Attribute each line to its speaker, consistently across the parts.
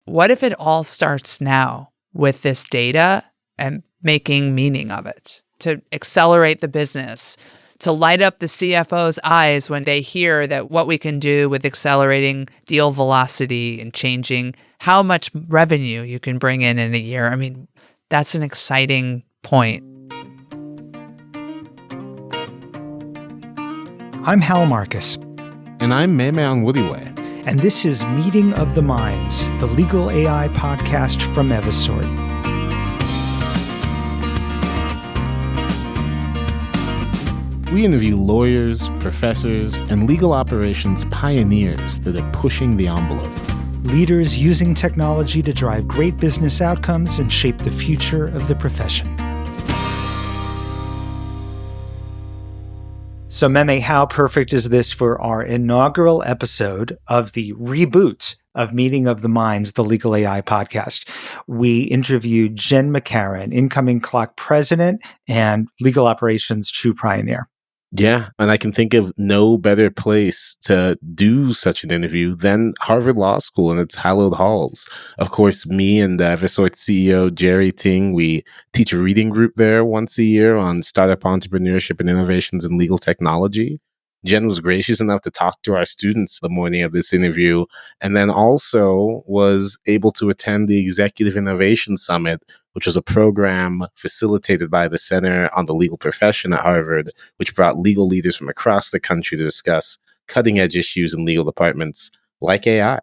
Speaker 1: what if it all starts now with this data and making meaning of it to accelerate the business, to light up the CFO's eyes when they hear that what we can do with accelerating deal velocity and changing how much revenue you can bring in a year. I mean, that's an exciting point.
Speaker 2: I'm Hal Marcus.
Speaker 3: And I'm Memme Onwudiwe.
Speaker 2: And this is Meeting of the Minds, the legal AI podcast from Evisort.
Speaker 3: We interview lawyers, professors, and legal operations pioneers that are pushing the envelope.
Speaker 2: Leaders using technology to drive great business outcomes and shape the future of the profession. So, Memme, how perfect is this for our inaugural episode of the reboot of Meeting of the Minds, the Legal AI podcast? We interviewed Jenn McCarron, incoming CLOC president and legal operations true pioneer.
Speaker 3: Yeah, and I can think of no better place to do such an interview than Harvard Law School and its hallowed halls. Of course, me and Evisort CEO Jerry Ting, we teach a reading group there once a year on startup entrepreneurship and innovations in legal technology. Jenn was gracious enough to talk to our students the morning of this interview, and then also was able to attend the Executive Innovation Summit, which was a program facilitated by the Center on the Legal Profession at Harvard, which brought legal leaders from across the country to discuss cutting-edge issues in legal departments like AI.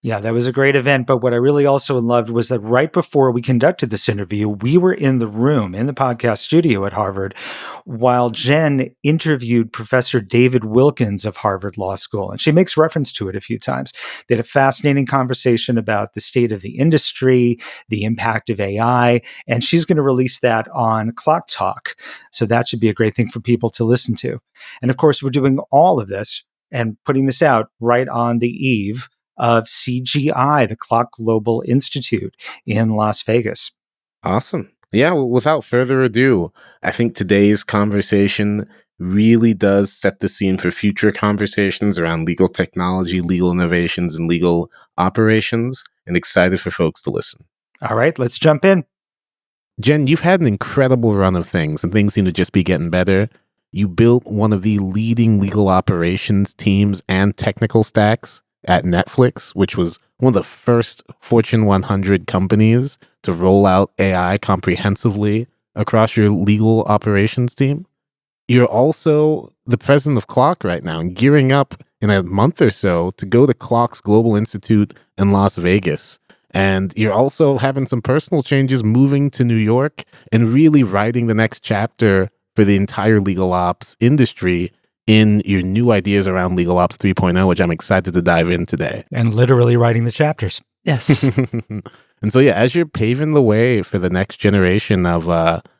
Speaker 2: Yeah, that was a great event. But what I really also loved was that right before we conducted this interview, we were in the room, in the podcast studio at Harvard, while Jenn interviewed Professor David Wilkins of Harvard Law School. And she makes reference to it a few times. They had a fascinating conversation about the state of the industry, the impact of AI, and she's going to release that on CLOC Talk. So that should be a great thing for people to listen to. And of course, we're doing all of this and putting this out right on the eve of CGI, the CLOC Global Institute in Las Vegas.
Speaker 3: Awesome. Yeah, well, without further ado, I think today's conversation really does set the scene for future conversations around legal technology, legal innovations, and legal operations, and excited for folks to listen.
Speaker 2: All right, let's jump in.
Speaker 3: Jenn, you've had an incredible run of things, and things seem to just be getting better. You built one of the leading legal operations teams and technical stacks at Netflix, which was one of the first Fortune 100 companies to roll out AI comprehensively across your legal operations team. You're also the president of CLOC right now and gearing up in a month or so to go to CLOC's Global Institute in Las Vegas. And you're also having some personal changes, moving to New York and really writing the next chapter for the entire legal ops industry in your new ideas around Legal Ops 3.0, which I'm excited to dive in today.
Speaker 2: And literally writing the chapters.
Speaker 1: Yes.
Speaker 3: And so, yeah, as you're paving the way for the next generation of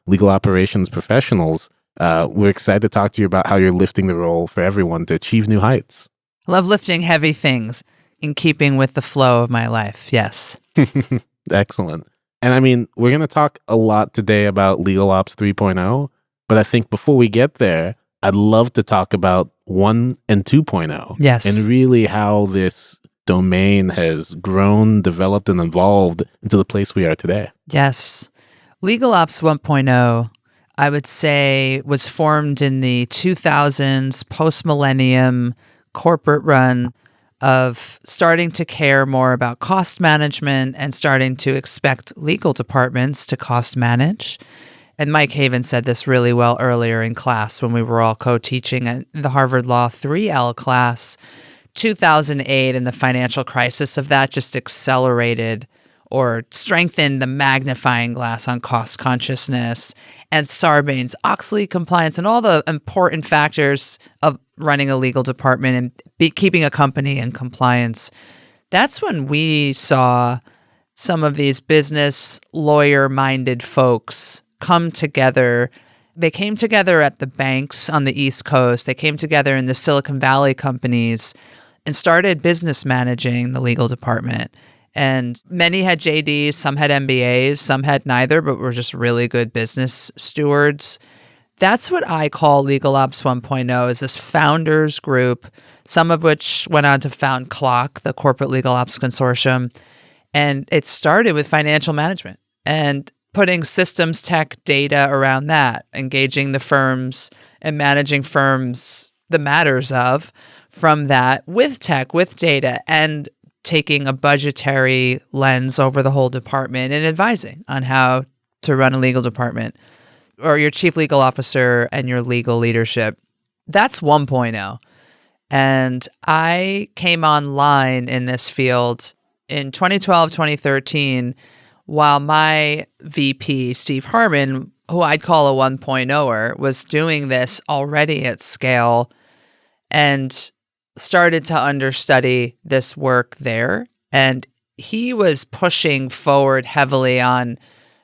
Speaker 3: legal operations professionals, we're excited to talk to you about how you're lifting the role for everyone to achieve new heights.
Speaker 1: I love lifting heavy things in keeping with the flow of my life. Yes.
Speaker 3: Excellent. And I mean, we're going to talk a lot today about Legal Ops 3.0, but I think before we get there, I'd love to talk about 1 and 2.0.
Speaker 1: Yes.
Speaker 3: And really how this domain has grown, developed, and evolved into the place we are today.
Speaker 1: Yes. Legal Ops 1.0, I would say, was formed in the 2000s, post-millennium corporate run of starting to care more about cost management and starting to expect legal departments to cost manage. And Mike Haven said this really well earlier in class when we were all co-teaching at the Harvard Law 3L class. 2008 and the financial crisis of that just accelerated or strengthened the magnifying glass on cost consciousness and Sarbanes-Oxley compliance and all the important factors of running a legal department and keeping a company in compliance. That's when we saw some of these business lawyer-minded folks come together. They came together at the banks on the East Coast. They came together in the Silicon Valley companies and started business managing the legal department. And many had JDs, some had MBAs, some had neither, but were just really good business stewards. That's what I call Legal Ops 1.0, is this founders group, some of which went on to found CLOC, the Corporate Legal Ops Consortium. And it started with financial management and putting systems tech data around that, engaging the firms and managing firms, the matters of from that with tech, with data, and taking a budgetary lens over the whole department and advising on how to run a legal department or your chief legal officer and your legal leadership. That's 1.0. And I came online in this field in 2012, 2013, while my VP, Steve Harmon, who I'd call a 1.0er, was doing this already at scale and started to understudy this work there. And he was pushing forward heavily on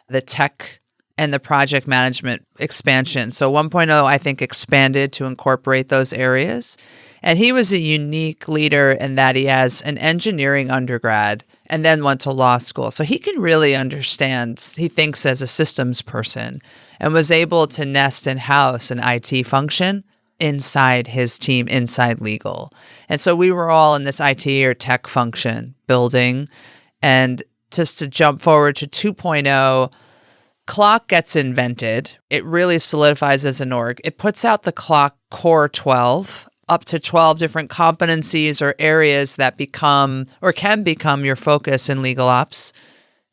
Speaker 1: the tech and the project management expansion. So 1.0, I think, expanded to incorporate those areas. And he was a unique leader in that he has an engineering undergrad and then went to law school. So he can really understand, he thinks as a systems person, and was able to nest in-house an IT function inside his team, inside legal. And so we were all in this IT or tech function building. And just to jump forward to 2.0, CLOC gets invented. It really solidifies as an org. It puts out the CLOC Core 12, up to 12 different competencies or areas that become or can become your focus in legal ops.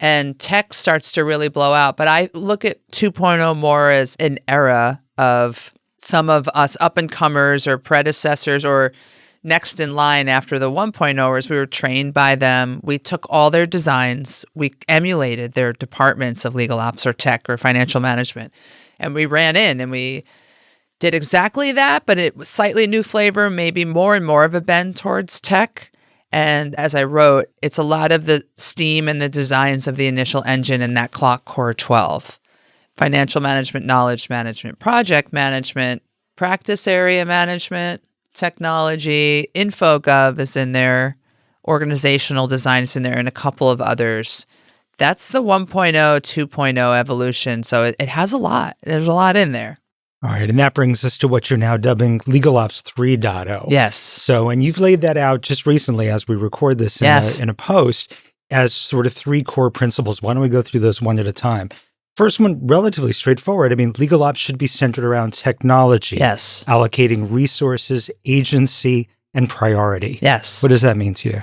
Speaker 1: And tech starts to really blow out. But I look at 2.0 more as an era of some of us up-and-comers or predecessors or next in line after the 1.0ers. We were trained by them. We took all their designs. We emulated their departments of legal ops or tech or financial management. And we ran in and we did exactly that, but it was slightly new flavor, maybe more and more of a bend towards tech. And as I wrote, it's a lot of the steam and the designs of the initial engine in that CLOC Core 12. Financial management, knowledge management, project management, practice area management, technology, InfoGov is in there, organizational design is in there, and a couple of others. That's the 1.0, 2.0 evolution. So it has a lot. There's a lot in there.
Speaker 2: All right. And that brings us to what you're now dubbing Legal Ops 3.0.
Speaker 1: Yes.
Speaker 2: So, and you've laid that out just recently as we record this in a post as sort of three core principles. Why don't we go through those one at a time? First one, relatively straightforward. I mean, legal ops should be centered around technology.
Speaker 1: Yes.
Speaker 2: Allocating resources, agency, and priority.
Speaker 1: Yes.
Speaker 2: What does that mean to you?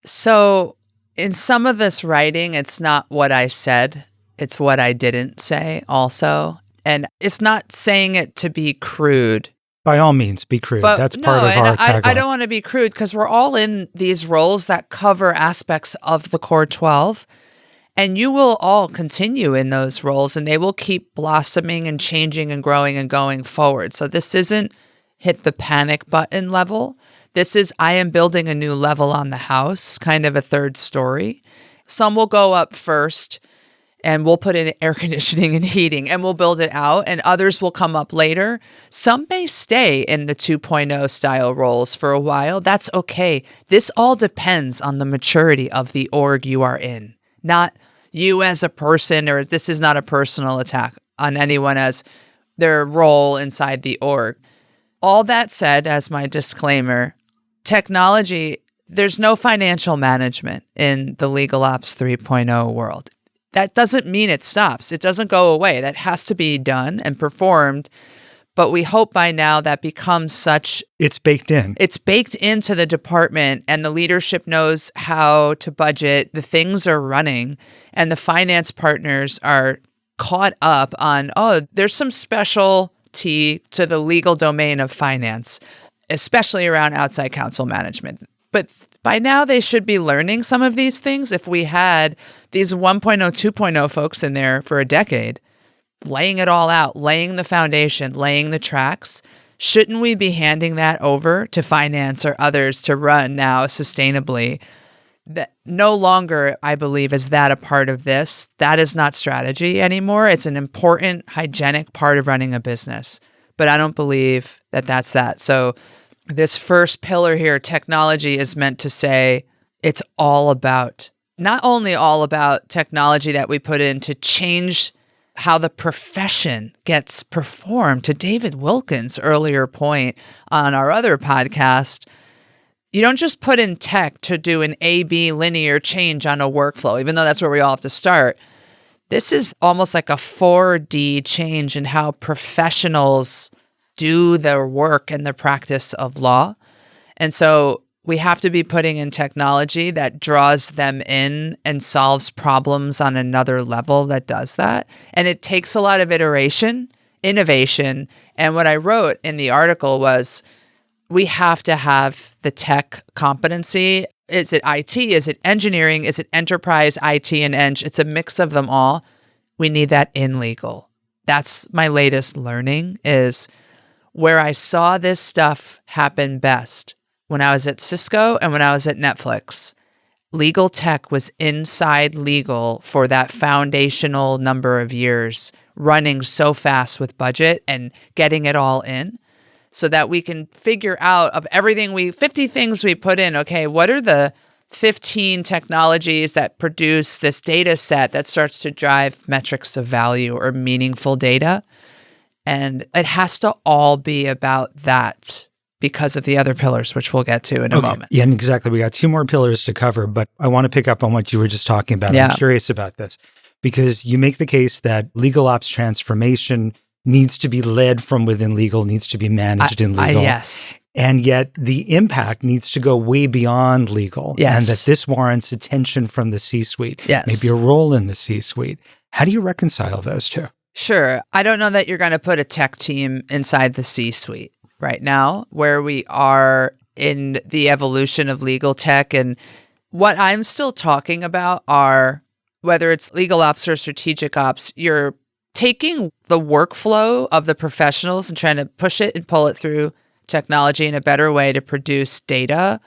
Speaker 1: So in some of this writing, it's not what I said. It's what I didn't say also. And it's not saying it to be crude.
Speaker 2: By all means, be crude.
Speaker 1: But
Speaker 2: that's part of our tagline.
Speaker 1: I don't want to be crude because we're all in these roles that cover aspects of the Core 12. And you will all continue in those roles and they will keep blossoming and changing and growing and going forward. So this isn't hit the panic button level. This is I am building a new level on the house, kind of a third story. Some will go up first and we'll put in air conditioning and heating and we'll build it out, and others will come up later. Some may stay in the 2.0 style roles for a while. That's okay. This all depends on the maturity of the org you are in, not you as a person, or this is not a personal attack on anyone as their role inside the org. All that said, as my disclaimer, technology, there's no financial management in the Legal Ops 3.0 world. That doesn't mean it stops. It doesn't go away. That has to be done and performed. But we hope by now that becomes such...
Speaker 2: It's baked in.
Speaker 1: It's baked into the department, and the leadership knows how to budget. The things are running, and the finance partners are caught up on, oh, there's some specialty to the legal domain of finance, especially around outside counsel management. But by now, they should be learning some of these things. If we had these 1.0, 2.0 folks in there for a decade, laying it all out, laying the foundation, laying the tracks, shouldn't we be handing that over to finance or others to run now sustainably? That no longer, I believe, is that a part of this. That is not strategy anymore. It's an important, hygienic part of running a business. But I don't believe that that's that. So this first pillar here, technology, is meant to say it's all about, not only all about technology that we put in to change how the profession gets performed. To David Wilkins' earlier point on our other podcast, you don't just put in tech to do an A/B linear change on a workflow, even though that's where we all have to start. This is almost like a 4D change in how professionals do their work and the practice of law. And so we have to be putting in technology that draws them in and solves problems on another level that does that. And it takes a lot of iteration, innovation. And what I wrote in the article was, we have to have the tech competency. Is it IT? Is it engineering? Is it enterprise, IT, and eng? It's a mix of them all. We need that in legal. That's my latest learning, is where I saw this stuff happen best. When I was at Cisco and when I was at Netflix, legal tech was inside legal for that foundational number of years, running so fast with budget and getting it all in, so that we can figure out of everything 50 things we put in, okay, what are the 15 technologies that produce this data set that starts to drive metrics of value or meaningful data? And it has to all be about that because of the other pillars, which we'll get to in a moment.
Speaker 2: Yeah, and exactly. We got 2 more pillars to cover, but I want to pick up on what you were just talking about.
Speaker 1: Yeah.
Speaker 2: I'm curious about this because you make the case that legal ops transformation needs to be led from within legal, needs to be managed in legal.
Speaker 1: Yes.
Speaker 2: And yet the impact needs to go way beyond legal.
Speaker 1: Yes.
Speaker 2: And that this warrants attention from the C-suite.
Speaker 1: Yes.
Speaker 2: Maybe a role in the C-suite. How do you reconcile those two?
Speaker 1: Sure. I don't know that you're going to put a tech team inside the C-suite right now, where we are in the evolution of legal tech. And what I'm still talking about are, whether it's legal ops or strategic ops, you're taking the workflow of the professionals and trying to push it and pull it through technology in a better way to produce data.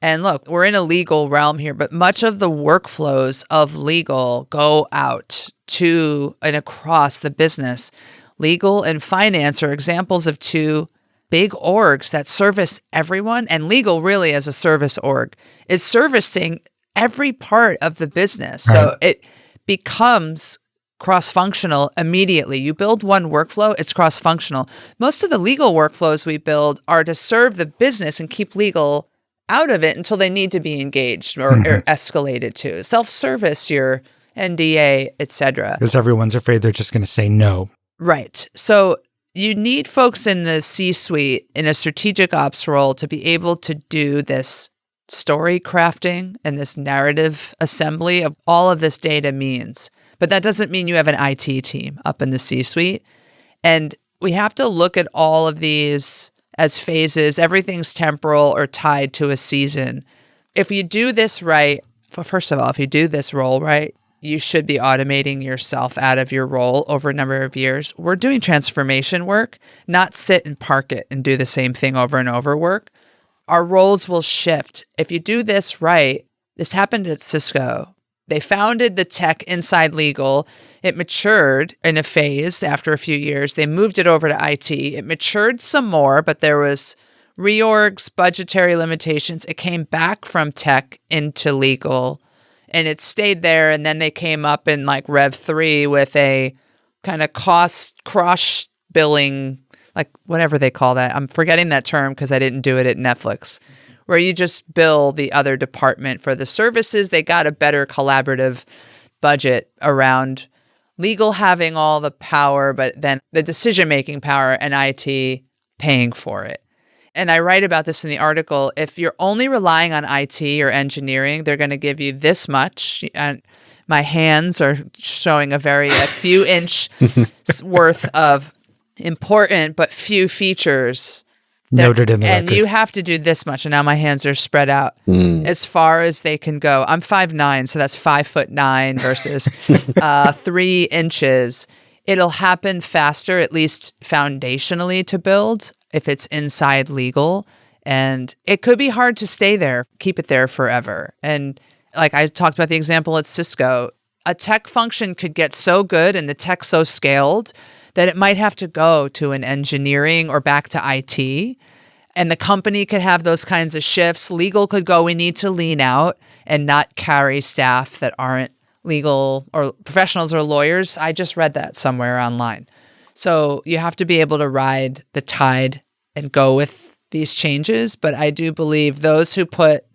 Speaker 1: And look, we're in a legal realm here, but much of the workflows of legal go out to and across the business. Legal and finance are examples of 2 big orgs that service everyone. And legal, really, as a service org, is servicing every part of the business. Right. So it becomes cross-functional immediately. You build one workflow, it's cross-functional. Most of the legal workflows we build are to serve the business and keep legal out of it until they need to be engaged or escalated to. Self-service, your NDA, et cetera.
Speaker 2: Because everyone's afraid they're just going to say no.
Speaker 1: Right. So you need folks in the C-suite in a strategic ops role to be able to do this story crafting and this narrative assembly of all of this data means. But that doesn't mean you have an IT team up in the C-suite. And we have to look at all of these as phases. Everything's temporal or tied to a season. If you do this right, first of all, if you do this role right, you should be automating yourself out of your role over a number of years. We're doing transformation work, not sit and park it and do the same thing over and over work. Our roles will shift. If you do this right, this happened at Cisco. They founded the tech inside legal. It matured in a phase after a few years. They moved it over to IT. It matured some more, but there was reorgs, budgetary limitations. It came back from tech into legal, and it stayed there. And then they came up in like Rev 3 with a kind of cost cross billing, like whatever they call that. I'm forgetting that term because I didn't do it at Netflix, where you just bill the other department for the services. They got a better collaborative budget around legal having all the power, but then the decision-making power and IT paying for it. And I write about this in the article. If you're only relying on IT or engineering, they're going to give you this much. And my hands are showing a very few inch worth of important but few features.
Speaker 2: Noted in the record.
Speaker 1: And you have to do this much. And now my hands are spread out as far as they can go. I'm 5'9", so that's 5'9" versus 3 inches. It'll happen faster, at least foundationally, to build if it's inside legal. And it could be hard to stay there, keep it there forever. And like I talked about the example at Cisco, a tech function could get so good and the tech so scaled that it might have to go to an engineering or back to IT. And the company could have those kinds of shifts. Legal could go, we need to lean out and not carry staff that aren't legal or professionals or lawyers. I just read that somewhere online. So you have to be able to ride the tide and go with these changes, but I do believe those who put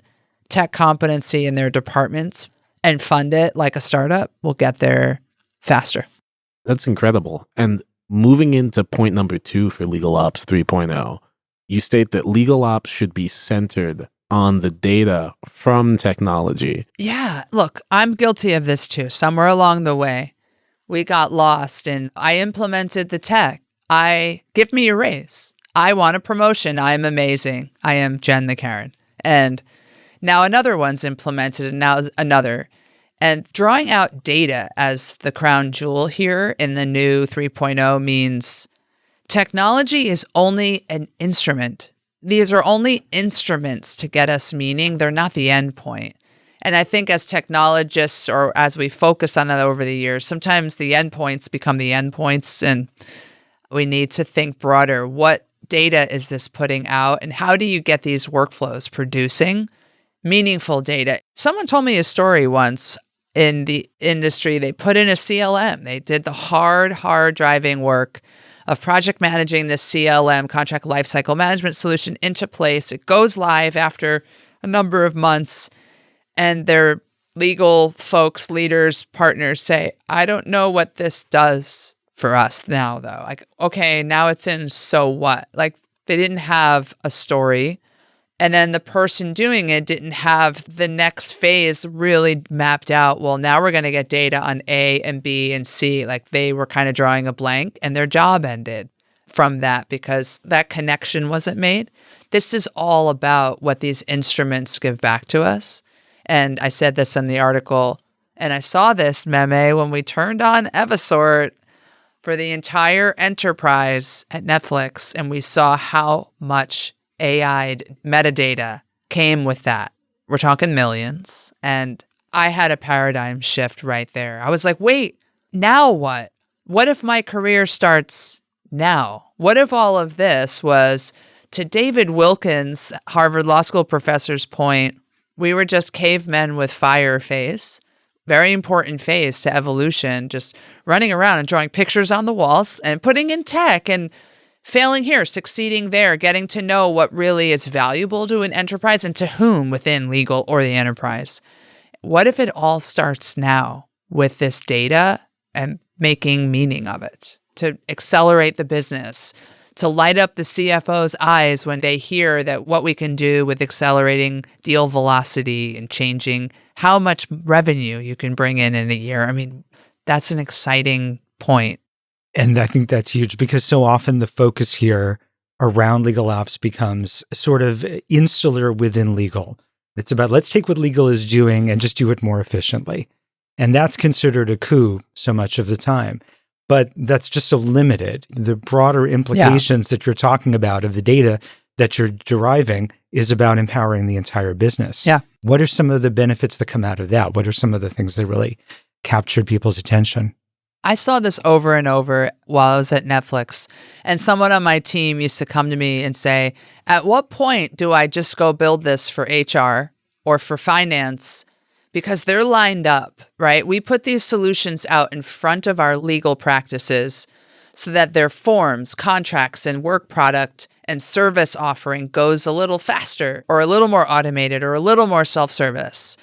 Speaker 1: tech competency in their departments and fund it like a startup will get there faster.
Speaker 3: That's incredible. And moving into point number 2 for Legal Ops 3.0, you state that legal ops should be centered on the data from technology.
Speaker 1: Yeah, look, I'm guilty of this too. Somewhere along the way, we got lost and I implemented the tech. Give me a raise. I want a promotion. I'm amazing. I am Jenn McCarron. And now another one's implemented and now another. And drawing out data as the crown jewel here in the new 3.0 means technology is only an instrument. These are only instruments to get us meaning. They're not the end point. And I think as technologists or as we focus on that over the years, sometimes the endpoints become the endpoints and we need to think broader. What data is this putting out and how do you get these workflows producing meaningful data? Someone told me a story once in the industry. They put in a CLM. They did the hard driving work of project managing this CLM, contract lifecycle management solution, into place. It goes live after a number of months, and their legal folks, leaders, partners say, I don't know what this does for us now, though. Like, okay, now it's in, so what? Like, they didn't have a story. And then the person doing it didn't have the next phase really mapped out. Well, now we're going to get data on A and B and C. Like they were kind of drawing a blank and their job ended from that because that connection wasn't made. This is all about what these instruments give back to us. And I said this in the article, and I saw this, Memme, when we turned on Evisort for the entire enterprise at Netflix, and we saw how much AI metadata came with that. We're talking millions. And I had a paradigm shift right there. I was like, wait, now what? What if my career starts now? What if all of this was, to David Wilkins, Harvard Law School professor's point, we were just cavemen with fire face, very important phase to evolution, just running around and drawing pictures on the walls and putting in tech and failing here, succeeding there, getting to know what really is valuable to an enterprise and to whom within legal or the enterprise. What if it all starts now with this data and making meaning of it to accelerate the business, to light up the CFO's eyes when they hear that what we can do with accelerating deal velocity and changing how much revenue you can bring in a year? I mean, that's an exciting point.
Speaker 2: And I think that's huge because so often the focus here around legal ops becomes sort of insular within legal. It's about, let's take what legal is doing and just do it more efficiently. And that's considered a coup so much of the time. But that's just so limited. The broader implications that you're talking about of the data that you're deriving is about empowering the entire business.
Speaker 1: Yeah.
Speaker 2: What are some of the benefits that come out of that? What are some of the things that really captured people's attention?
Speaker 1: I saw this over and over while I was at Netflix, and someone on my team used to come to me and say, at what point do I just go build this for HR or for finance? Because they're lined up, right? We put these solutions out in front of our legal practices so that their forms, contracts, and work product and service offering goes a little faster or a little more automated or a little more self-service,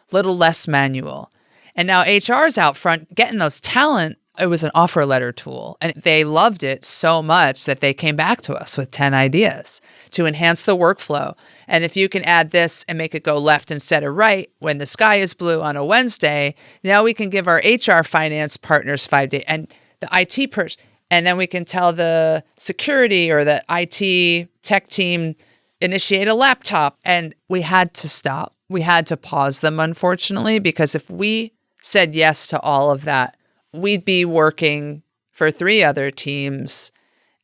Speaker 1: a little less manual. And now HR's out front getting those talent. It was an offer letter tool, and they loved it so much that they came back to us with 10 ideas to enhance the workflow. And if you can add this and make it go left instead of right when the sky is blue on a Wednesday, now we can give our HR finance partners 5 days and the IT person. And then we can tell the security or the IT tech team, initiate a laptop. And we had to stop. We had to pause them, unfortunately, because if we said yes to all of that, we'd be working for 3 other teams.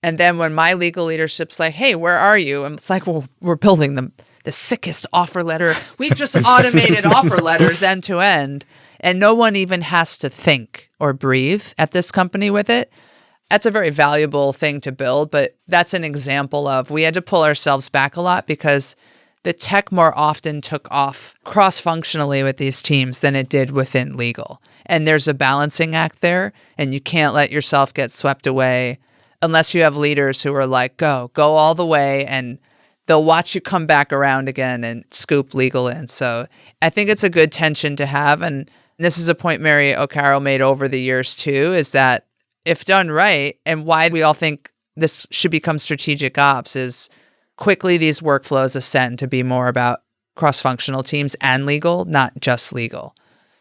Speaker 1: And then when my legal leadership's like, hey, where are you? And it's like, well, we're building the sickest offer letter. We've just automated offer letters end to end. And no one even has to think or breathe at this company with it. That's a very valuable thing to build. But that's an example of, we had to pull ourselves back a lot because the tech more often took off cross-functionally with these teams than it did within legal. And there's a balancing act there, and you can't let yourself get swept away unless you have leaders who are like, go all the way. And they'll watch you come back around again and scoop legal in. So I think it's a good tension to have. And this is a point Mary O'Carroll made over the years too, is that if done right, and why we all think this should become strategic ops, is quickly these workflows ascend to be more about cross-functional teams and legal, not just legal.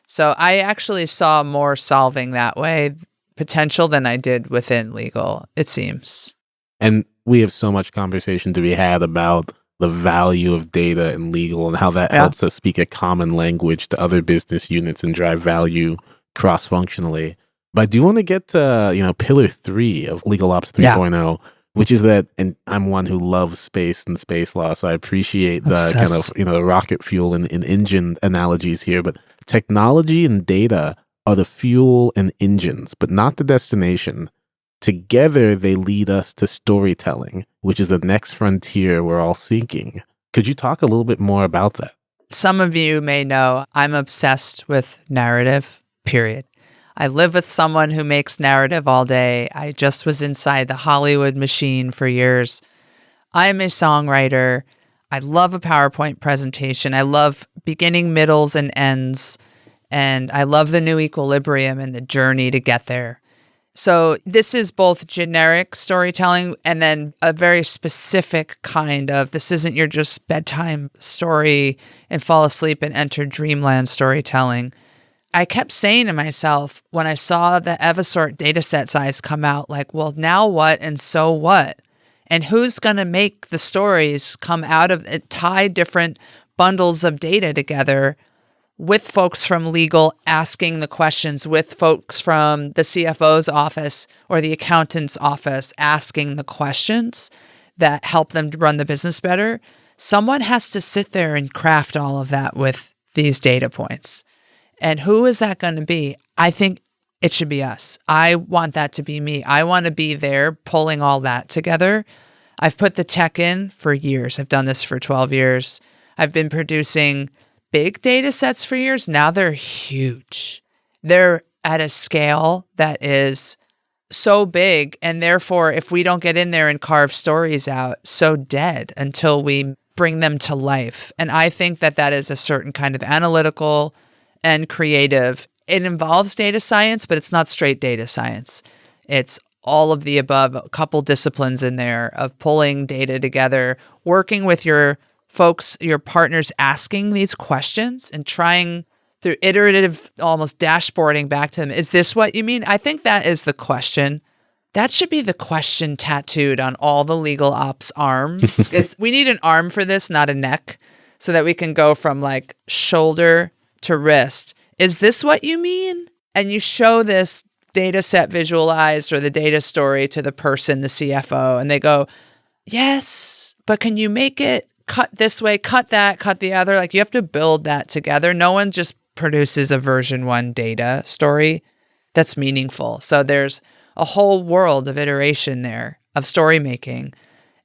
Speaker 1: So I actually saw more solving that way potential than I did within legal, it seems.
Speaker 3: And we have so much conversation to be had about the value of data in legal and how that helps us speak a common language to other business units and drive value cross-functionally. But I do want to get to, pillar 3 of Legal Ops 3.0, which is that, and I'm one who loves space and space law, so I appreciate the kind of, the rocket fuel and engine analogies here, but technology and data are the fuel and engines, but not the destination. Together, they lead us to storytelling, which is the next frontier we're all seeking. Could you talk a little bit more about that?
Speaker 1: Some of you may know I'm obsessed with narrative, period. I live with someone who makes narrative all day. I just was inside the Hollywood machine for years. I'm a songwriter. I love a PowerPoint presentation. I love beginning, middles, and ends. And I love the new equilibrium and the journey to get there. So this is both generic storytelling and then a very specific kind of, this isn't your just bedtime story and fall asleep and enter dreamland storytelling. I kept saying to myself when I saw the Evisort data set size come out, like, well, now what and so what? And who's going to make the stories come out of it, tie different bundles of data together with folks from legal asking the questions, with folks from the CFO's office or the accountant's office asking the questions that help them run the business better? Someone has to sit there and craft all of that with these data points. And who is that going to be? I think it should be us. I want that to be me. I want to be there pulling all that together. I've put the tech in for years. I've done this for 12 years. I've been producing big data sets for years. Now they're huge. They're at a scale that is so big. And therefore, if we don't get in there and carve stories out, so dead until we bring them to life. And I think that that is a certain kind of analytical and creative. It involves data science, but it's not straight data science. It's all of the above, a couple disciplines in there of pulling data together, working with your folks, your partners, asking these questions and trying through iterative, almost dashboarding back to them. Is this what you mean? I think that is the question. That should be the question tattooed on all the legal ops arms. We need an arm for this, not a neck, so that we can go from like shoulder to wrist. Is this what you mean? And you show this data set visualized or the data story to the person, the CFO, and they go, yes, but can you make it cut this way, cut that, cut the other? Like you have to build that together. No one just produces a version 1 data story that's meaningful. So there's a whole world of iteration there of story making.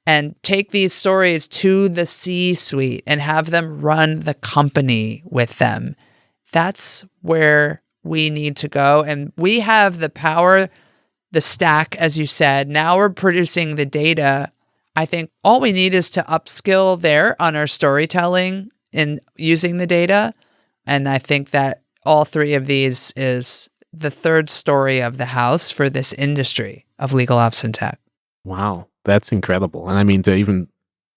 Speaker 1: And take these stories to the C-suite and have them run the company with them. That's where we need to go. And we have the power, the stack, as you said. Now we're producing the data. I think all we need is to upskill there on our storytelling in using the data. And I think that all 3 of these is the third story of the house for this industry of legal ops and tech.
Speaker 3: Wow, that's incredible. And I mean,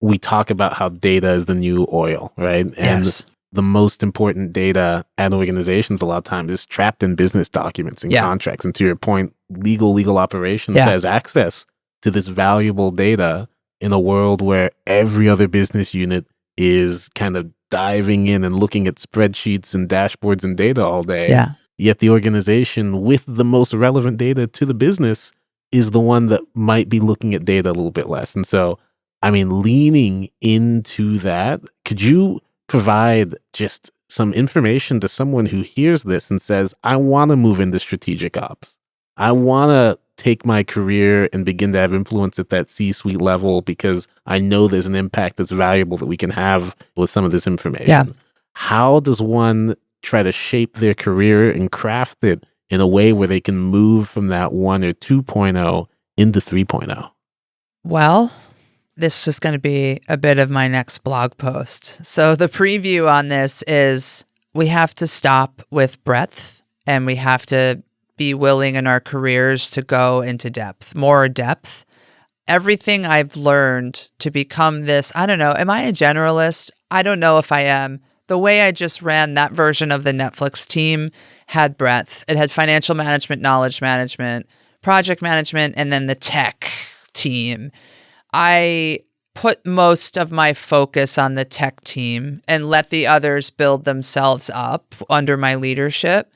Speaker 3: we talk about how data is the new oil, right? And
Speaker 1: yes.
Speaker 3: The most important data at organizations a lot of times is trapped in business documents and contracts. And to your point, legal operations has access to this valuable data in a world where every other business unit is kind of diving in and looking at spreadsheets and dashboards and data all day.
Speaker 1: Yeah.
Speaker 3: Yet the organization with the most relevant data to the business is the one that might be looking at data a little bit less. And so, I mean, leaning into that, could you provide just some information to someone who hears this and says, I want to move into strategic ops. I want to take my career and begin to have influence at that C-suite level because I know there's an impact that's valuable that we can have with some of this information.
Speaker 1: Yeah.
Speaker 3: How does one try to shape their career and craft it in a way where they can move from that 1 or 2.0 into 3.0?
Speaker 1: Well, this is going to be a bit of my next blog post. So the preview on this is we have to stop with breadth, and we have to be willing in our careers to go into depth, more depth. Everything I've learned to become this, I don't know, am I a generalist? I don't know if I am. The way I just ran that version of the Netflix team had breadth. It had financial management, knowledge management, project management, and then the tech team. I put most of my focus on the tech team and let the others build themselves up under my leadership.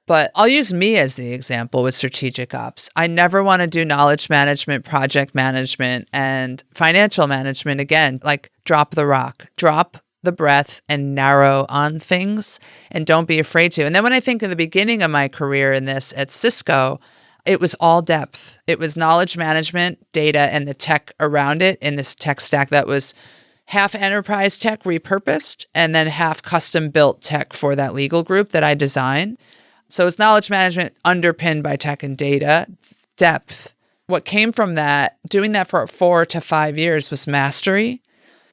Speaker 1: But I'll use me as the example with strategic ops. I never want to do knowledge management, project management, and financial management again. Like, drop the rock, drop the breadth, and narrow on things, and don't be afraid to. And then when I think of the beginning of my career in this at Cisco, it was all depth. It was knowledge management, data, and the tech around it in this tech stack that was half enterprise tech repurposed and then half custom built tech for that legal group that I designed. So it's knowledge management underpinned by tech and data, depth. What came from that, doing that for 4 to 5 years, was mastery,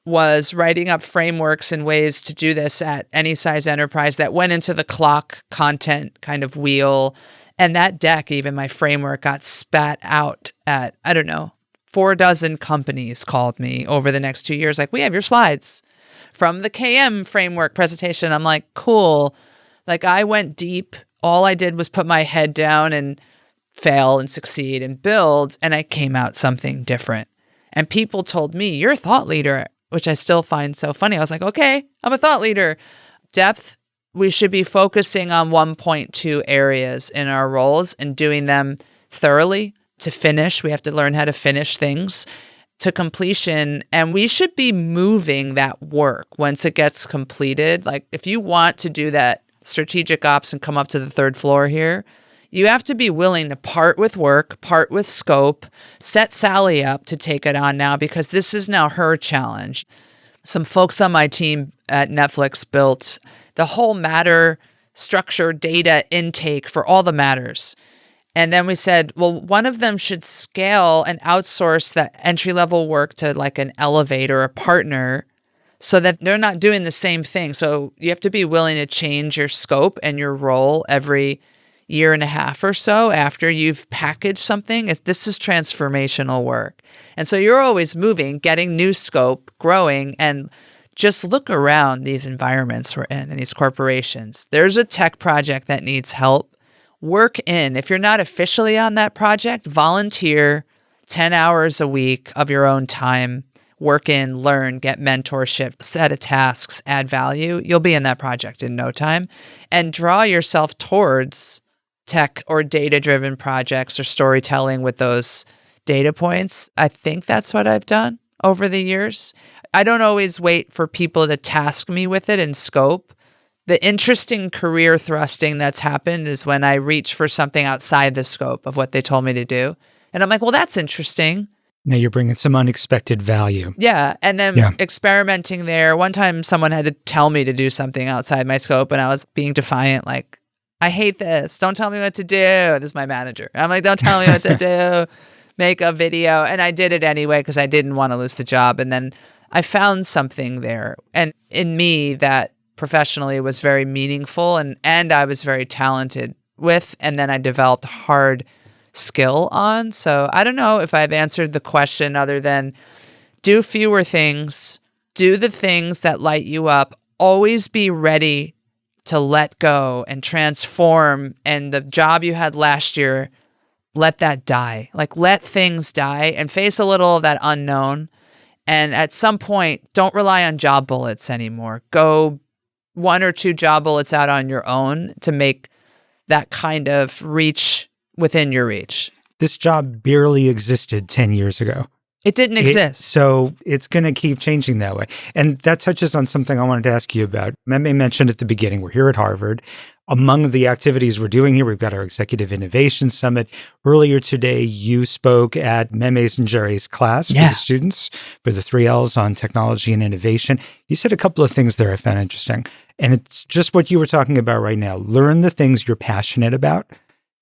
Speaker 1: was writing up frameworks and ways to do this at any size enterprise that went into the CLOC content kind of wheel. And that deck, even my framework, got spat out at, 4 dozen companies called me over the next 2 years. Like, we have your slides from the KM framework presentation. I'm like, cool. Like, I went deep. All I did was put my head down and fail and succeed and build, and I came out something different. And people told me, you're a thought leader, which I still find so funny. I was like, okay, I'm a thought leader. Depth, we should be focusing on 1.2 areas in our roles and doing them thoroughly to finish. We have to learn how to finish things to completion, and we should be moving that work once it gets completed. Like, if you want to do that strategic ops and come up to the 3rd floor here, you have to be willing to part with work, part with scope, set Sally up to take it on now, because this is now her challenge. Some folks on my team at Netflix built the whole matter structure data intake for all the matters. And then we said, well, one of them should scale and outsource that entry-level work to like an elevator, a partner, so that they're not doing the same thing. So you have to be willing to change your scope and your role every year and a half or so after you've packaged something. This is transformational work. And so you're always moving, getting new scope, growing, and just look around these environments we're in and these corporations. There's a tech project that needs help. Work in. If you're not officially on that project, volunteer 10 hours a week of your own time. Work in, learn, get mentorship, set of tasks, add value. You'll be in that project in no time. And draw yourself towards tech or data-driven projects or storytelling with those data points. I think that's what I've done over the years. I don't always wait for people to task me with it in scope. The interesting career thrusting that's happened is when I reach for something outside the scope of what they told me to do. And I'm like, well, that's interesting.
Speaker 2: Now you're bringing some unexpected value.
Speaker 1: Yeah. And then experimenting there. One time someone had to tell me to do something outside my scope, and I was being defiant, like, I hate this. Don't tell me what to do. This is my manager. I'm like, don't tell me what to do. Make a video. And I did it anyway because I didn't want to lose the job. And then I found something there. And in me that professionally was very meaningful and I was very talented with. And then I developed hard skill on. So I don't know if I've answered the question other than do fewer things, do the things that light you up, always be ready to let go and transform. And the job you had last year, let that die. Like, let things die and face a little of that unknown. And at some point, don't rely on job bullets anymore. Go 1 or 2 job bullets out on your own to make that kind of reach within your reach.
Speaker 2: This job barely existed 10 years ago.
Speaker 1: It didn't exist.
Speaker 2: So it's going to keep changing that way. And that touches on something I wanted to ask you about. Memme mentioned at the beginning, we're here at Harvard. Among the activities we're doing here, we've got our Executive Innovation Summit. Earlier today, you spoke at Memme's and Jerry's class for the students, for the 3 Ls on technology and innovation. You said a couple of things there I found interesting. And it's just what you were talking about right now. Learn the things you're passionate about.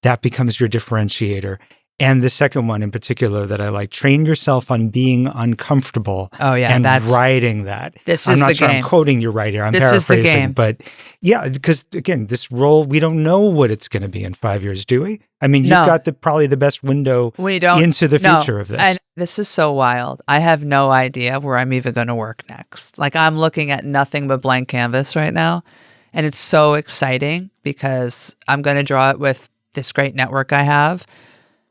Speaker 2: That becomes your differentiator. And the second one in particular that I like, train yourself on being uncomfortable.
Speaker 1: Oh, yeah,
Speaker 2: and
Speaker 1: that's
Speaker 2: writing that.
Speaker 1: This
Speaker 2: I'm
Speaker 1: is
Speaker 2: not
Speaker 1: the
Speaker 2: sure
Speaker 1: game.
Speaker 2: I'm quoting you right here. I'm
Speaker 1: This is the
Speaker 2: paraphrasing,
Speaker 1: game.
Speaker 2: but yeah, because again, this role, we don't know what it's going to be in 5 years, do we? I mean, you've
Speaker 1: No.
Speaker 2: got probably the best window
Speaker 1: We don't
Speaker 2: into the
Speaker 1: no.
Speaker 2: future of this.
Speaker 1: And this is so wild. I have no idea where I'm even going to work next. Like, I'm looking at nothing but blank canvas right now. And it's so exciting because I'm going to draw it with this great network I have.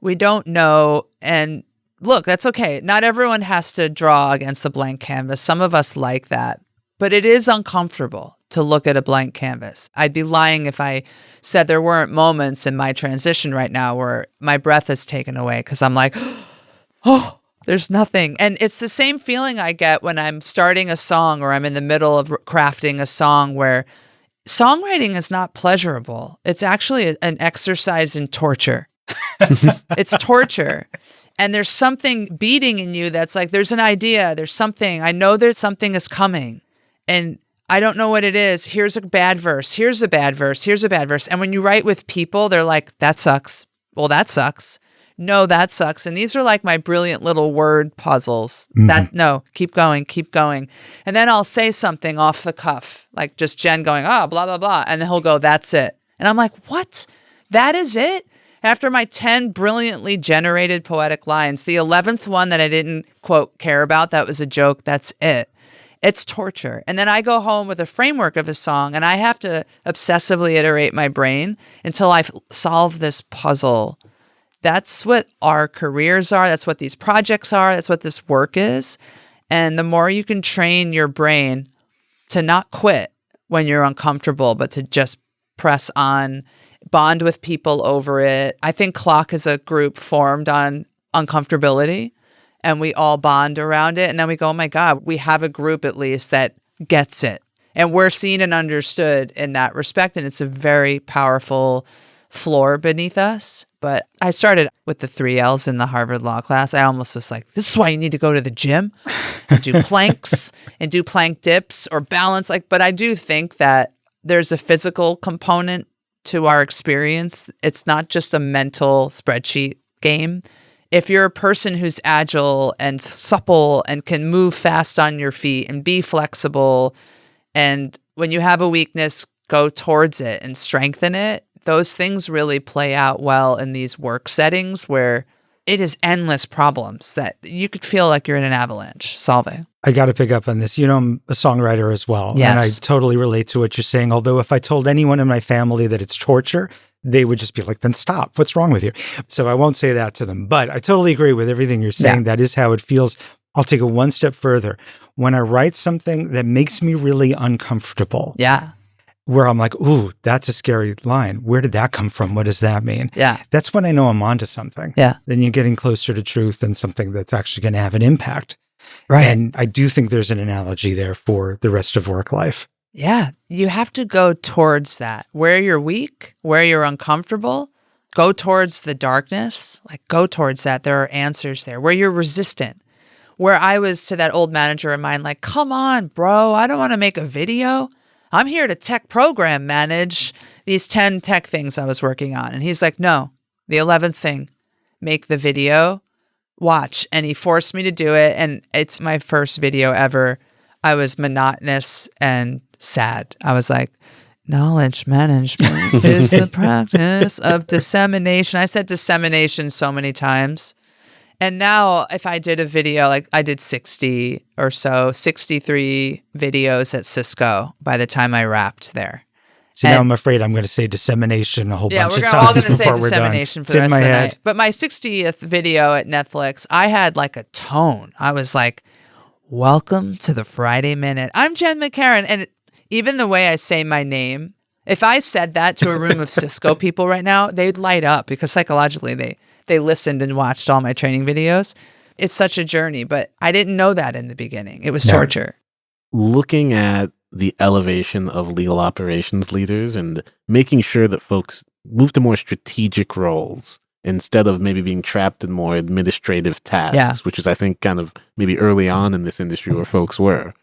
Speaker 1: We don't know. And look, that's okay. Not everyone has to draw against a blank canvas. Some of us like that. But it is uncomfortable to look at a blank canvas. I'd be lying if I said there weren't moments in my transition right now where my breath is taken away because I'm like, oh, there's nothing. And it's the same feeling I get when I'm starting a song or I'm in the middle of crafting a song where songwriting is not pleasurable. It's actually an exercise in torture. It's torture. And there's something beating in you that's like, there's an idea, there's something. I know there's something is coming. And I don't know what it is. Here's a bad verse. Here's a bad verse. Here's a bad verse. And when you write with people, they're like, that sucks. Well, that sucks. No, that sucks. And these are like my brilliant little word puzzles. No, keep going, keep going. And then I'll say something off the cuff, like just Jen going, oh, blah, blah, blah. And then he'll go, that's it. And I'm like, what? That is it? After my 10 brilliantly generated poetic lines, the 11th one that I didn't, quote, care about, that was a joke, that's it. It's torture. And then I go home with a framework of a song, and I have to obsessively iterate my brain until I've solved this puzzle. That's what our careers are. That's what these projects are. That's what this work is. And the more you can train your brain to not quit when you're uncomfortable, but to just press on, bond with people over it. I think CLOC is a group formed on uncomfortability, and we all bond around it. And then we go, oh my God, we have a group at least that gets it. And we're seen and understood in that respect. And it's a very powerful floor beneath us. But I started with the 3 L's in the Harvard Law class. I almost was like, this is why you need to go to the gym and do planks and do plank dips or balance. But I do think that there's a physical component to our experience. It's not just a mental spreadsheet game. If you're a person who's agile and supple and can move fast on your feet and be flexible, and when you have a weakness, go towards it and strengthen it, those things really play out well in these work settings where it is endless problems that you could feel like you're in an avalanche solving.
Speaker 2: I got to pick up on this. You know, I'm a songwriter as well.
Speaker 1: Yes.
Speaker 2: And I totally relate to what you're saying. Although if I told anyone in my family that it's torture, they would just be like, then stop. What's wrong with you? So I won't say that to them. But I totally agree with everything you're saying. Yeah. That is how it feels. I'll take it one step further. When I write something that makes me really uncomfortable.
Speaker 1: Yeah.
Speaker 2: Where I'm like, ooh, that's a scary line. Where did that come from? What does that mean?
Speaker 1: Yeah.
Speaker 2: That's when I know I'm onto something.
Speaker 1: Yeah.
Speaker 2: Then you're getting closer to truth and something that's actually going to have an impact.
Speaker 1: Right.
Speaker 2: And I do think there's an analogy there for the rest of work life.
Speaker 1: Yeah. You have to go towards that. Where you're weak, where you're uncomfortable, go towards the darkness. Like, go towards that. There are answers there. Where you're resistant. Where I was to that old manager of mine, like, come on, bro, I don't want to make a video. I'm here to tech program manage these 10 tech things I was working on. And he's like, no, the 11th thing, make the video, watch. And he forced me to do it. And it's my first video ever. I was monotonous and sad. I was like, knowledge management is the practice of dissemination. I said dissemination so many times. And now if I did a video, like I did 60 or so, 63 videos at Cisco by the time I wrapped there.
Speaker 2: So now I'm afraid I'm going to say dissemination a whole bunch of times.
Speaker 1: Yeah, we're all going to say dissemination for the rest of the night. But my 60th video at Netflix, I had like a tone. I was like, welcome to the Friday Minute. I'm Jenn McCarron. And even the way I say my name, if I said that to a room of Cisco people right now, they'd light up because psychologically they listened and watched all my training videos. It's such a journey, but I didn't know that in the beginning. It was torture.
Speaker 3: Looking at the elevation of legal operations leaders and making sure that folks move to more strategic roles instead of maybe being trapped in more administrative tasks, which is, I think, kind of maybe early on in this industry where folks were.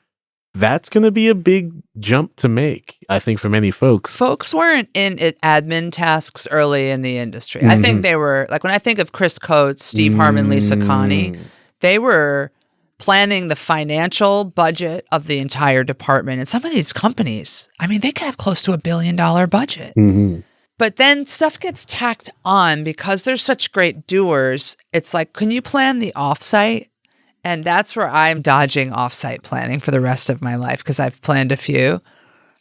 Speaker 3: That's going to be a big jump to make, I think, for many folks.
Speaker 1: Folks weren't in admin tasks early in the industry. I think they were, like when I think of Chris Coates, Steve Harmon, Lisa Connie, they were planning the financial budget of the entire department. And some of these companies, I mean, they could have close to $1 billion budget. But then stuff gets tacked on because they're such great doers. It's like, can you plan the offsite? And that's where I'm dodging offsite planning for the rest of my life because I've planned a few.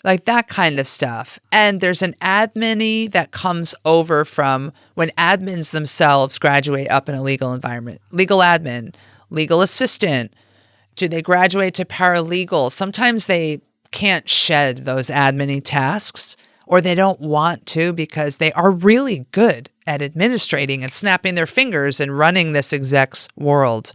Speaker 1: Like that kind of stuff. And there's an admin-y that comes over from when admins themselves graduate up in a legal environment. Legal admin, legal assistant. Do they graduate to paralegal? Sometimes they can't shed those admin-y tasks, or they don't want to because they are really good at administrating and snapping their fingers and running this exec's world.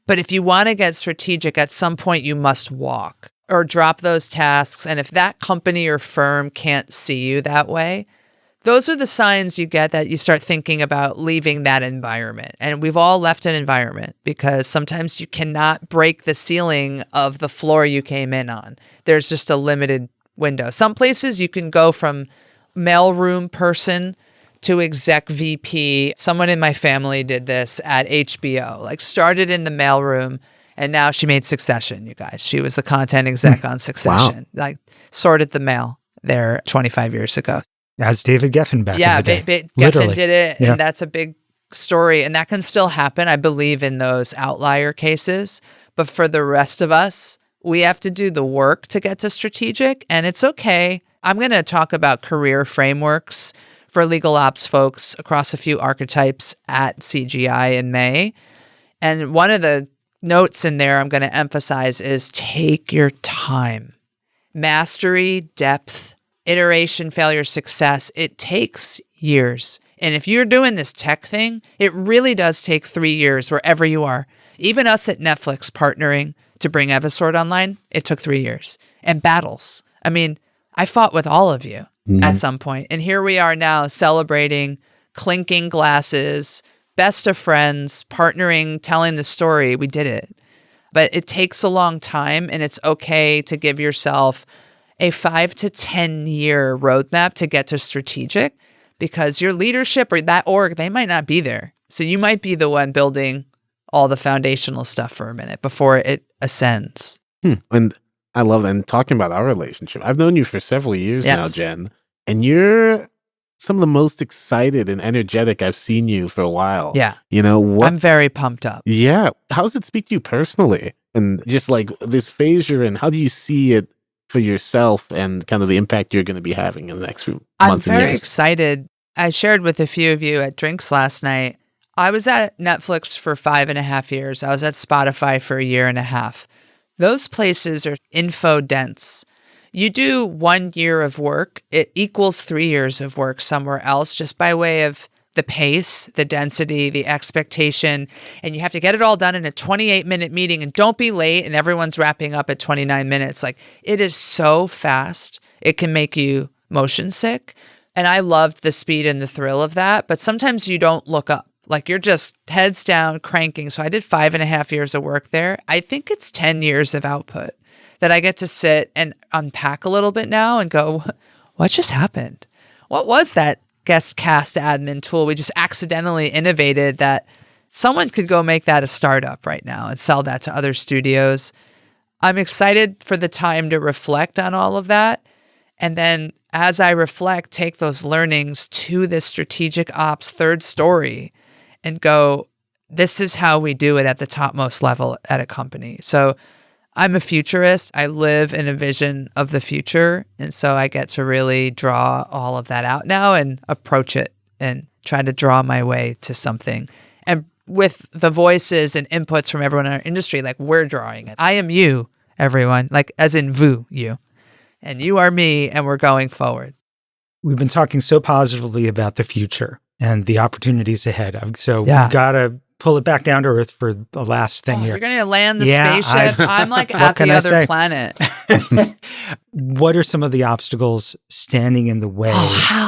Speaker 1: But if you want to get strategic, at some point you must walk or drop those tasks. And if that company or firm can't see you that way, those are the signs you get that you start thinking about leaving that environment. And we've all left an environment because sometimes you cannot break the ceiling of the floor you came in on. There's just a limited window. Some places you can go from mailroom person to exec VP. Someone in my family did this at HBO, like started in the mailroom and now she made Succession, you guys. She was the content exec on Succession, like sorted the mail there 25 years ago.
Speaker 2: As David Geffen back in the day.
Speaker 1: Geffen did it, and that's a big story, and that can still happen. I believe in those outlier cases, but for the rest of us, we have to do the work to get to strategic, and it's okay. I'm going to talk about career frameworks for legal ops folks across a few archetypes at CGI in May. And one of the notes in there I'm going to emphasize is take your time. Mastery, depth, iteration, failure, success, it takes years. And if you're doing this tech thing, it really does take 3 years wherever you are. Even us at Netflix partnering to bring Evisort online, it took 3 years. And battles. I mean, I fought with all of you at some point. And here we are now celebrating, clinking glasses, best of friends, partnering, telling the story. We did it. But it takes a long time, and it's okay to give yourself a 5 to 10 year roadmap to get to strategic, because your leadership or that org, they might not be there. So you might be the one building all the foundational stuff for a minute before it ascends.
Speaker 3: And I love that. And talking about our relationship, I've known you for several years now, Jen, and you're some of the most excited and energetic I've seen you for a while.
Speaker 1: Yeah.
Speaker 3: You know what?
Speaker 1: I'm very pumped up.
Speaker 3: Yeah. How does it speak to you personally? And just like this phase you're in, how do you see it for yourself and kind of the impact you're going to be having in the next few months and years? I'm
Speaker 1: very excited. I shared with a few of you at drinks last night. I was at Netflix for 5.5 years. I was at Spotify for 1.5 years. Those places are info dense. You do 1 year of work, it equals 3 years of work somewhere else just by way of the pace, the density, the expectation, and you have to get it all done in a 28-minute meeting, and don't be late and everyone's wrapping up at 29 minutes. Like, it is so fast. It can make you motion sick. And I loved the speed and the thrill of that, but sometimes you don't look up. Like, you're just heads down cranking. So I did 5.5 years of work there. I think it's 10 years of output that I get to sit and unpack a little bit now and go, what just happened? What was that guest cast admin tool we just accidentally innovated that someone could go make that a startup right now and sell that to other studios? I'm excited for the time to reflect on all of that. And then as I reflect, take those learnings to this strategic ops third story and go, this is how we do it at the topmost level at a company. So I'm a futurist. I live in a vision of the future. And so I get to really draw all of that out now and approach it and try to draw my way to something. And with the voices and inputs from everyone in our industry, like, we're drawing it. I am you, everyone, like as in vous, you. And you are me, and we're going forward.
Speaker 2: We've been talking so positively about the future and the opportunities ahead. So we've got to pull it back down to earth for the last thing here.
Speaker 1: You're going to land the spaceship. I'm like at the other planet.
Speaker 2: What are some of the obstacles standing in the way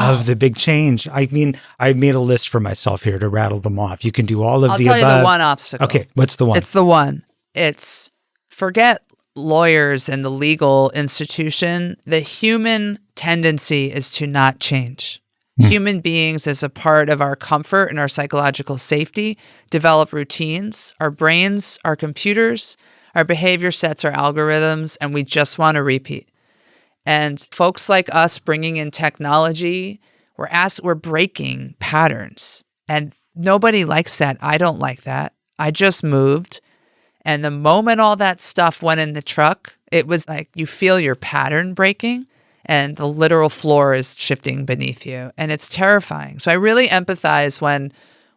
Speaker 2: of the big change? I mean, I made a list for myself here to rattle them off. You can do all of the above.
Speaker 1: I'll tell you the one obstacle.
Speaker 2: Okay, what's the one?
Speaker 1: It's the one. It's forget lawyers and the legal institution, the human tendency is to not change. Human beings, as a part of our comfort and our psychological safety, develop routines. Our brains, our computers, our behavior sets, our algorithms, and we just want to repeat. And folks like us bringing in technology, we're breaking patterns. And nobody likes that. I don't like that. I just moved. And the moment all that stuff went in the truck, it was like you feel your pattern breaking and the literal floor is shifting beneath you. And it's terrifying. So I really empathize when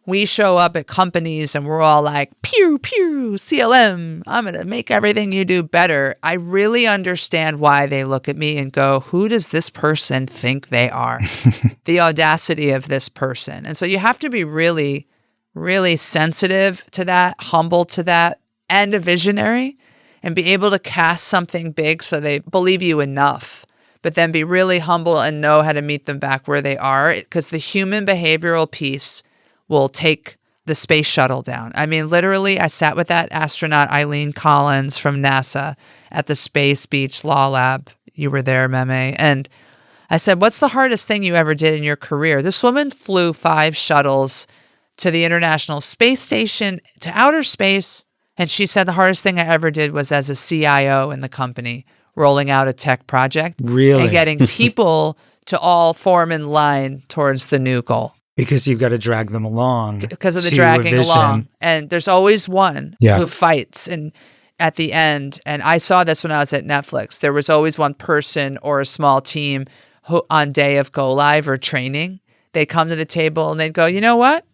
Speaker 1: we show up at companies and we're all like, pew, pew, CLM, I'm going to make everything you do better. I really understand why they look at me and go, who does this person think they are? The audacity of this person. And so you have to be really, really sensitive to that, humble to that, and a visionary, and be able to cast something big so they believe you enough, but then be really humble and know how to meet them back where they are, because the human behavioral piece will take the space shuttle down. I mean, literally, I sat with that astronaut, Eileen Collins from NASA, at the Space Beach Law Lab. You were there, Memme. And I said, what's the hardest thing you ever did in your career? This woman flew 5 shuttles to the International Space Station, to outer space. And she said the hardest thing I ever did was as a CIO in the company, rolling out a tech project.
Speaker 2: Really?
Speaker 1: And getting people to all form in line towards the new goal.
Speaker 2: Because you've got to drag them along.
Speaker 1: Because of the
Speaker 2: to a
Speaker 1: dragging
Speaker 2: vision.
Speaker 1: along. And there's always one
Speaker 2: Yeah.
Speaker 1: who fights. And at the end, and I saw this when I was at Netflix, there was always one person or a small team who on day of go live or training, they'd come to the table and they'd go, you know what?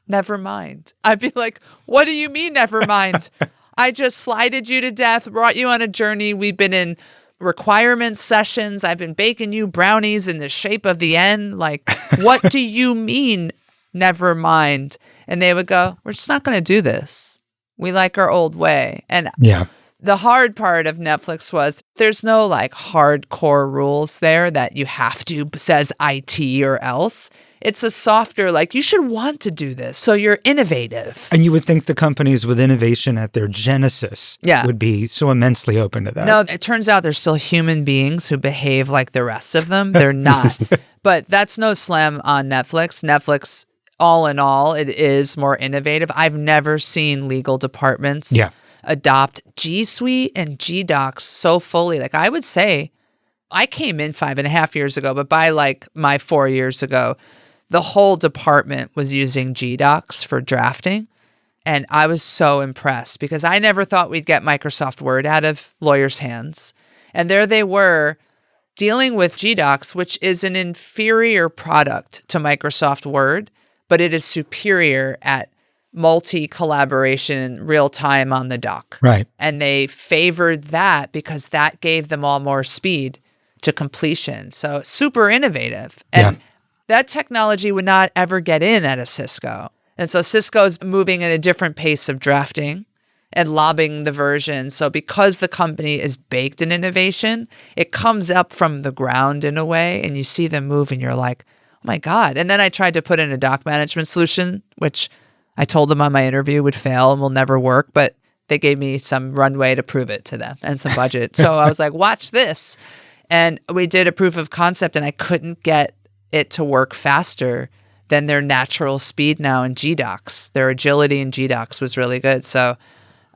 Speaker 1: Never mind. I'd be like, what do you mean, never mind? I just slided you to death, brought you on a journey. We've been in requirement sessions. I've been baking you brownies in the shape of the N. Like, what do you mean, never mind? And they would go, we're just not going to do this. We like our old way. And
Speaker 2: Yeah.
Speaker 1: the hard part of Netflix was there's no like hardcore rules there that you have to, says IT or else. It's a softer, like, you should want to do this, so you're innovative.
Speaker 2: And you would think the companies with innovation at their genesis would be so immensely open to that.
Speaker 1: No, it turns out they're still human beings who behave like the rest of them. They're not. But that's no slam on Netflix. Netflix, all in all, it is more innovative. I've never seen legal departments adopt G Suite and G Docs so fully. Like, I would say, I came in 5.5 years ago, but by like my 4 years ago, the whole department was using G-Docs for drafting. And I was so impressed because I never thought we'd get Microsoft Word out of lawyers' hands. And there they were dealing with G-Docs, which is an inferior product to Microsoft Word, but it is superior at multi-collaboration real time on the doc.
Speaker 2: Right.
Speaker 1: And they favored that because that gave them all more speed to completion. So super innovative. And that technology would not ever get in at a Cisco. And so Cisco's moving at a different pace of drafting and lobbing the version. So because the company is baked in innovation, it comes up from the ground in a way, and you see them move and you're like, oh my God. And then I tried to put in a doc management solution, which I told them on my interview would fail and will never work, but they gave me some runway to prove it to them and some budget. So I was like, watch this. And we did a proof of concept, and I couldn't get it to work faster than their natural speed now in G-Docs. Their agility in G-Docs was really good. So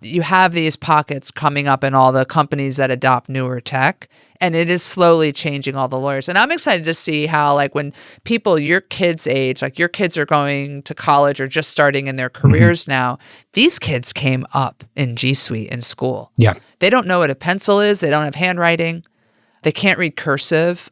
Speaker 1: you have these pockets coming up in all the companies that adopt newer tech, and it is slowly changing all the lawyers. And I'm excited to see how, like, when people your kids' age, like your kids are going to college or just starting in their careers now, these kids came up in G Suite in school.
Speaker 2: Yeah.
Speaker 1: They don't know what a pencil is. They don't have handwriting. They can't read cursive.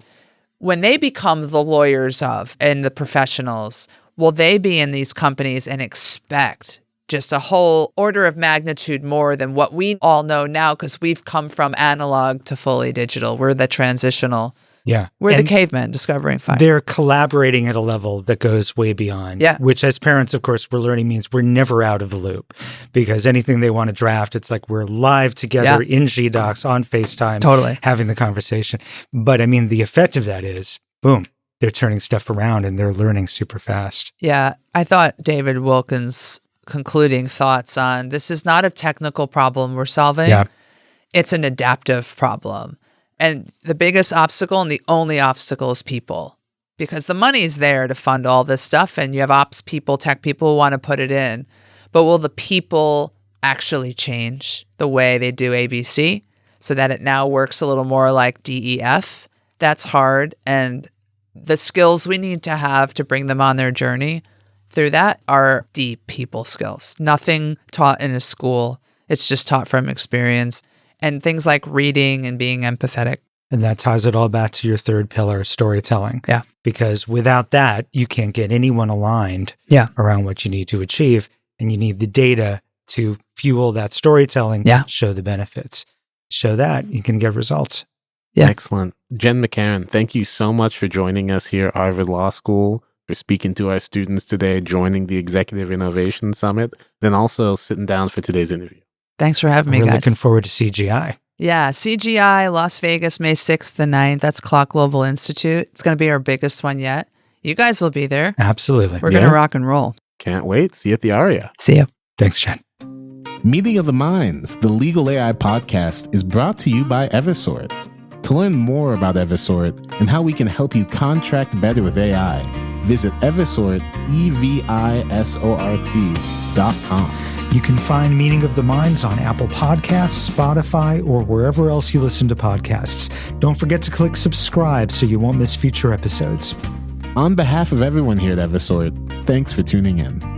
Speaker 1: When they become the lawyers of and the professionals, will they be in these companies and expect just a whole order of magnitude more than what we all know now, because we've come from analog to fully digital. We're the transitional.
Speaker 2: Yeah.
Speaker 1: We're
Speaker 2: And
Speaker 1: the cavemen discovering fire.
Speaker 2: they're collaborating at a level that goes way beyond.
Speaker 1: Yeah.
Speaker 2: Which, as parents, of course, we're learning means we're never out of the loop, because anything they want to draft, it's like we're live together in G-Docs on FaceTime,
Speaker 1: Totally.
Speaker 2: having the conversation. But I mean, the effect of that is, boom, they're turning stuff around and they're learning super fast.
Speaker 1: Yeah. I thought David Wilkins' concluding thoughts on this is not a technical problem we're solving.
Speaker 2: Yeah.
Speaker 1: it's an adaptive problem. And the biggest obstacle and the only obstacle is people, because the money's there to fund all this stuff, and you have ops people, tech people who want to put it in. But will the people actually change the way they do ABC so that it now works a little more like DEF? That's hard. And the skills we need to have to bring them on their journey through that are deep people skills. Nothing taught in a school. It's just taught from experience. And things like reading and being empathetic.
Speaker 2: And that ties it all back to your third pillar, storytelling.
Speaker 1: Yeah.
Speaker 2: Because without that, you can't get anyone aligned around what you need to achieve. And you need the data to fuel that storytelling, show the benefits. Show that, you can get results.
Speaker 1: Yeah.
Speaker 3: Excellent. Jenn McCarron, thank you so much for joining us here at Harvard Law School, for speaking to our students today, joining the Executive Innovation Summit, then also sitting down for today's interview.
Speaker 1: Thanks for having me,
Speaker 2: We're
Speaker 1: guys.
Speaker 2: looking forward to CGI.
Speaker 1: Yeah, CGI, Las Vegas, May 6th and 9th. That's CLOC Global Institute. It's going to be our biggest one yet. You guys will be there.
Speaker 2: Absolutely.
Speaker 1: We're going to rock and roll.
Speaker 3: Can't wait. See you at the ARIA.
Speaker 1: See you.
Speaker 2: Thanks, Jen.
Speaker 4: Meeting of the Minds, the Legal AI podcast, is brought to you by Evisort. To learn more about Evisort and how we can help you contract better with AI, visit Evisort, EVISORT.com.
Speaker 2: You can find Meeting of the Minds on Apple Podcasts, Spotify, or wherever else you listen to podcasts. Don't forget to click subscribe so you won't miss future episodes.
Speaker 4: On behalf of everyone here at Evisort, thanks for tuning in.